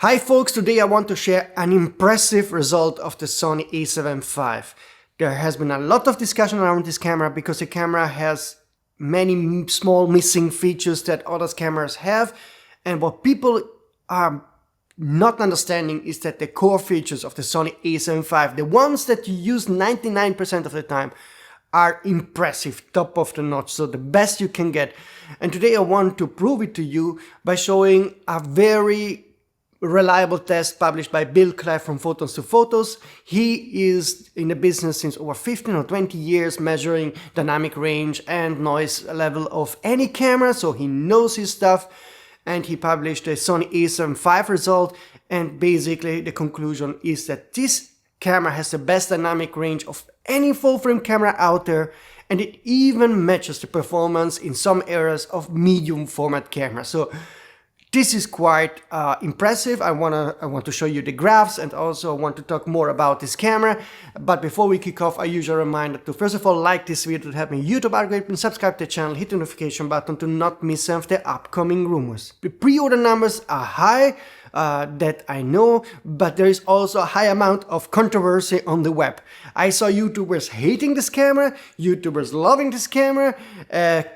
Hi folks, today I want to share an impressive result of the Sony A7v. There has been a lot of discussion around this camera because the camera has many small missing features that other cameras have, and what people are not understanding is that the core features of the Sony A7v, the ones that you use 99% of the time, are impressive, top of the notch, so the best you can get. And today I want to prove it to you by showing a very reliable test published by Bill Clive from Photons to Photos. He is in the business since over 15 or 20 years, measuring dynamic range and noise level of any camera, so he knows his stuff. And he published a Sony A7v result, and basically the conclusion is that this camera has the best dynamic range of any full-frame camera out there, and it even matches the performance in some areas of medium format cameras. So this is quite impressive. I want to show you the graphs, and also I want to talk more about this camera. But before we kick off, a usual reminder to first of all like this video to help me YouTube algorithm, subscribe to the channel, hit the notification button to not miss some of the upcoming rumors. The pre-order numbers are high, that I know, but there is also a high amount of controversy on the web. I saw YouTubers hating this camera, YouTubers loving this camera,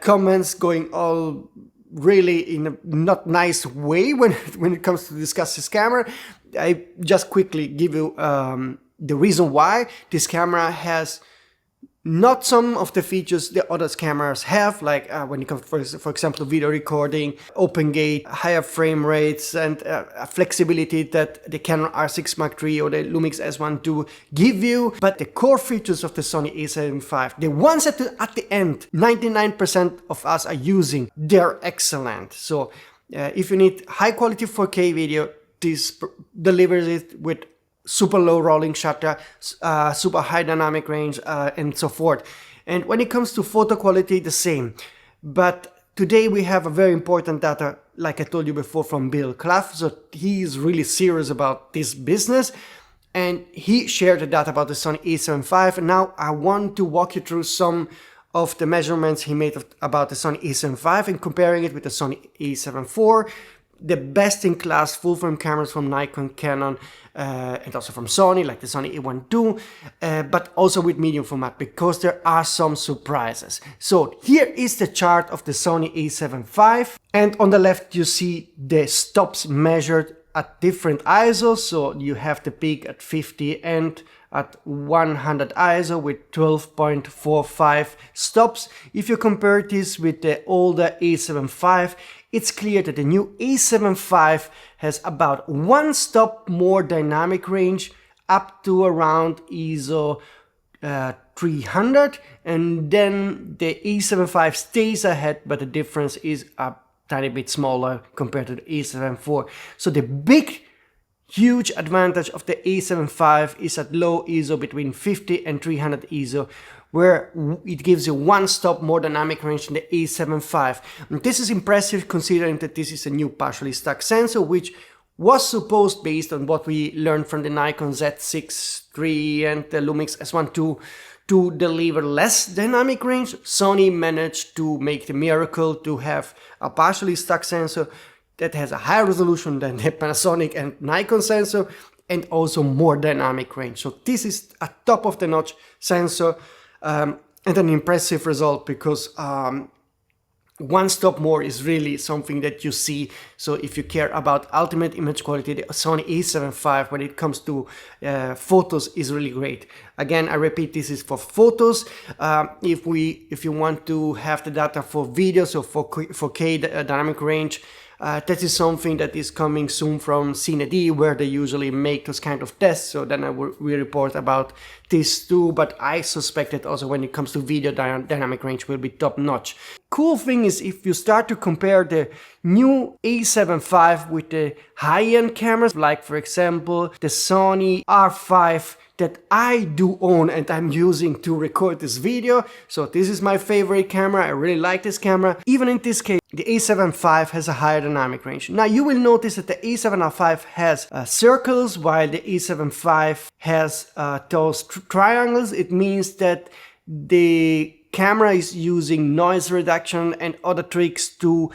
comments going all really in a not nice way when it comes to discuss this camera. I just quickly give you the reason why this camera has not some of the features the other cameras have, like when it comes for example video recording, open gate, higher frame rates, and flexibility that the Canon R6 Mark III or the Lumix S1 II give you. But the core features of the Sony A7v, the ones that at the end 99% of us are using, they're excellent. So if you need high quality 4K video, this delivers it with super low rolling shutter, super high dynamic range, and so forth. And when it comes to photo quality, the same. But today we have a very important data, like I told you before, from Bill Clive. So he is really serious about this business, and he shared the data about the Sony A7v. And now I want to walk you through some of the measurements he made about the Sony A7v and comparing it with the Sony A7 IV, the best-in-class full-frame cameras from Nikon, Canon, and also from Sony, like the Sony A1 II, but also with medium format, because there are some surprises. So here is the chart of the Sony A7v, and on the left you see the stops measured at different ISOs. So you have the peak at 50 and at 100 ISO with 12.45 stops. If you compare this with the older A7v, it's clear that the new A7v has about 1 stop more dynamic range, up to around ISO 300, and then the A7v stays ahead, but the difference is a tiny bit smaller compared to the A7 IV. So the big huge advantage of the A7v is at low ISO between 50 and 300 ISO, where it gives you 1 stop more dynamic range than the A7v. And this is impressive considering that this is a new partially stacked sensor, which was supposed, based on what we learned from the Nikon Z6 III and the Lumix S1 II, to deliver less dynamic range. Sony managed to make the miracle to have a partially stacked sensor that has a higher resolution than the Panasonic and Nikon sensor, and also more dynamic range. So this is a top of the notch sensor, and an impressive result, because 1 stop more is really something that you see. So if you care about ultimate image quality, the Sony A7v when it comes to photos is really great. Again, I repeat, this is for photos. If you want to have the data for video, so for 4K dynamic range, that is something that is coming soon from CineD, where they usually make those kind of tests. So then we report about this too, but I suspect that also when it comes to video, dynamic range will be top notch. Cool thing is, if you start to compare the new A7v with the high-end cameras, like for example the Sony R5 that I do own and I'm using to record this video. So this is my favorite camera, I really like this camera. Even in this case, the A7v has a higher dynamic range. Now you will notice that the A7R5 has circles, while the A7v has those triangles. It means that the camera is using noise reduction and other tricks to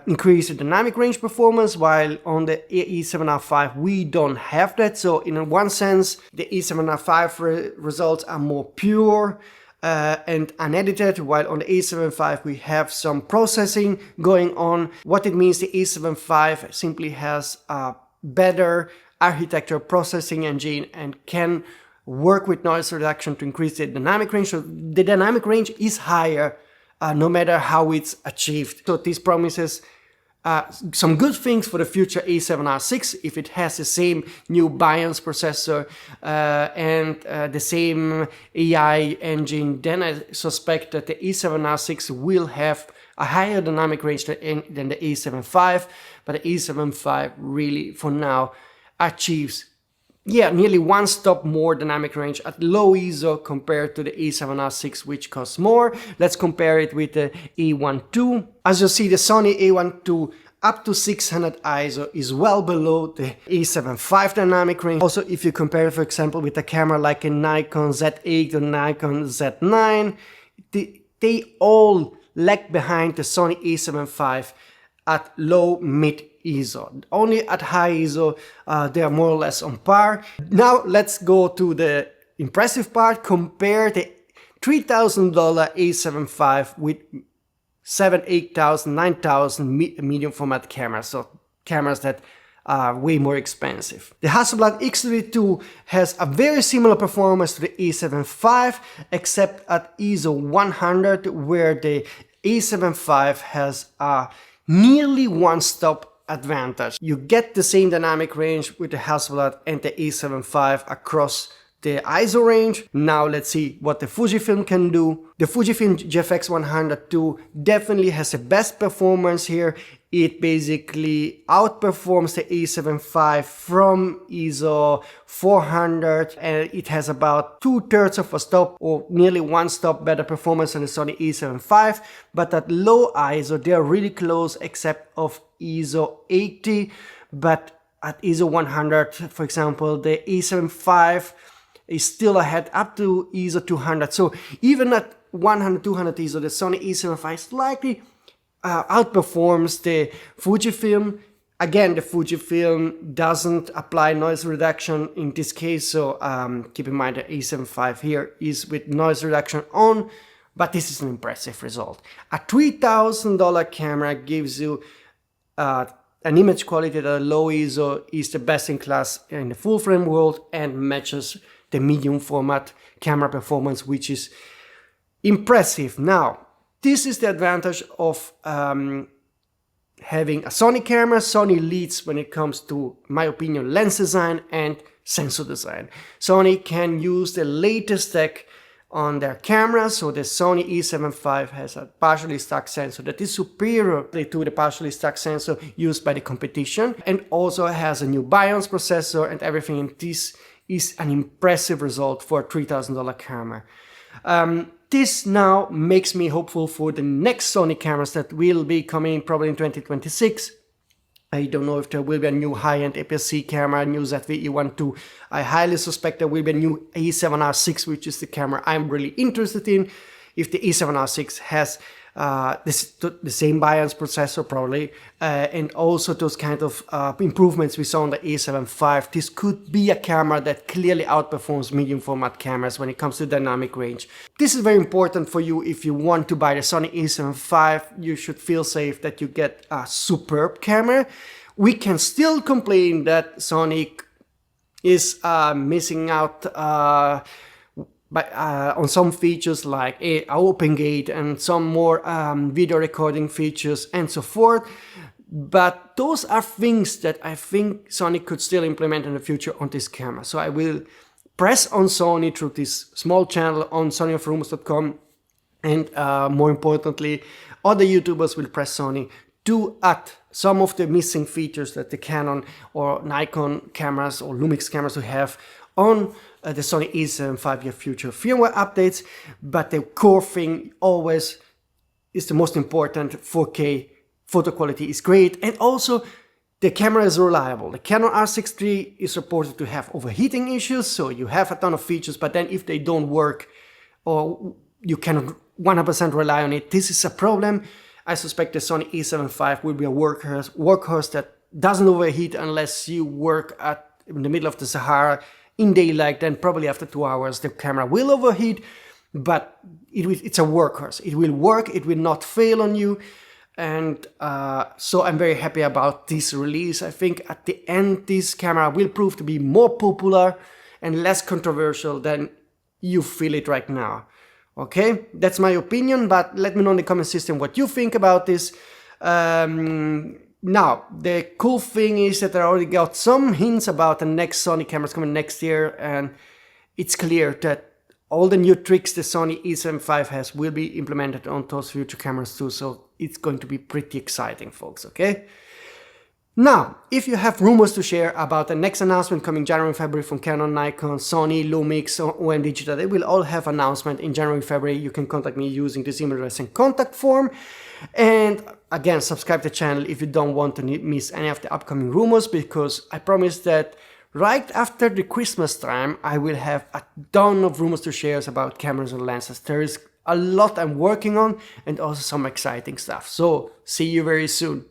increase the dynamic range performance, while on the A7R5 we don't have that. So in one sense, the A7R5 results are more pure and unedited, while on the A7V we have some processing going on. What it means, the A7V simply has a better architecture processing engine and can work with noise reduction to increase the dynamic range. So the dynamic range is higher no matter how it's achieved. So this promises some good things for the future A7R6 if it has the same new BIOS processor and the same AI engine. Then I suspect that the A7R6 will have a higher dynamic range than the A7V, but the A7V really for now achieves nearly one stop more dynamic range at low ISO compared to the A7R6, which costs more. Let's compare it with the A1 II. As you see, the Sony A1 II up to 600 ISO is well below the A7V dynamic range. Also, if you compare, for example, with a camera like a Nikon Z8 or Nikon Z9, they all lag behind the Sony A7V at low mid ISO. Only at high ISO they are more or less on par. Now let's go to the impressive part. Compare the $3,000 A7V with $7,000, $8,000, $9,000 medium format cameras, so cameras that are way more expensive. The Hasselblad X32 has a very similar performance to the A7V, except at ISO 100, where the A7V has a nearly one-stop advantage. You get the same dynamic range with the Hasselblad and the A7V across the ISO range. Now let's see what the Fujifilm can do. The Fujifilm GFX 102 definitely has the best performance here. It basically outperforms the A7V from ISO 400, and it has about 2/3 of a stop or nearly one stop better performance than the Sony A7V, but at low ISO they are really close except of ISO 80, but at ISO 100, for example, the A7V is still ahead up to ISO 200. So even at 100, 200 ISO, the Sony A7V slightly outperforms the Fujifilm. Again, the Fujifilm doesn't apply noise reduction in this case, so keep in mind the A7V here is with noise reduction on, but this is an impressive result. A $3,000 camera gives you an image quality that at low ISO is the best in class in the full frame world and matches the medium format camera performance, which is impressive. Now, this is the advantage of having a Sony camera. Sony leads when it comes to, in my opinion, lens design and sensor design. Sony can use the latest tech on their camera, so the Sony A7V has a partially stacked sensor that is superior to the partially stacked sensor used by the competition, and also has a new BIOS processor and everything, and this is an impressive result for a $3,000 camera. This now makes me hopeful for the next Sony cameras that will be coming probably in 2026. I don't know if there will be a new high-end aps-c camera, a new ZV-E1 II. I highly suspect there will be a new A7R6, which is the camera I'm really interested in. If the A7R6 has the same BIOS processor probably, and also those kind of improvements we saw on the A7V, this could be a camera that clearly outperforms medium format cameras when it comes to dynamic range. This is very important for you. If you want to buy the Sony A7V, you should feel safe that you get a superb camera. We can still complain that Sony is missing out on some features like open gate and some more video recording features and so forth, but those are things that I think Sony could still implement in the future on this camera. So I will press on Sony through this small channel on sonyalpha and more importantly, other YouTubers will press Sony to add some of the missing features that the Canon or Nikon cameras or Lumix cameras will have on the Sony A7V future firmware updates. But the core thing always is the most important. 4K photo quality is great, and also the camera is reliable. The Canon R6 III is reported to have overheating issues, so you have a ton of features, but then if they don't work or you cannot 100% rely on it, this is a problem. I suspect the Sony A7v will be a workhorse that doesn't overheat unless you work in the middle of the Sahara in daylight. Then probably after 2 hours the camera will overheat, but it's a workhorse. It will work, it will not fail on you. And so I'm very happy about this release. I think at the end this camera will prove to be more popular and less controversial than you feel it right now. Okay, that's my opinion, but let me know in the comment system what you think about this. Now, the cool thing is that I already got some hints about the next Sony cameras coming next year, and it's clear that all the new tricks the Sony A7v has will be implemented on those future cameras too, so it's going to be pretty exciting, folks, okay? Now, if you have rumors to share about the next announcement coming January, February from Canon, Nikon, Sony, Lumix, or OM Digital, they will all have announcement in January, February. You can contact me using this email address and contact form. And again, subscribe to the channel if you don't want to miss any of the upcoming rumors, because I promise that right after the Christmas time, I will have a ton of rumors to share about cameras and lenses. There is a lot I'm working on and also some exciting stuff. So, see you very soon.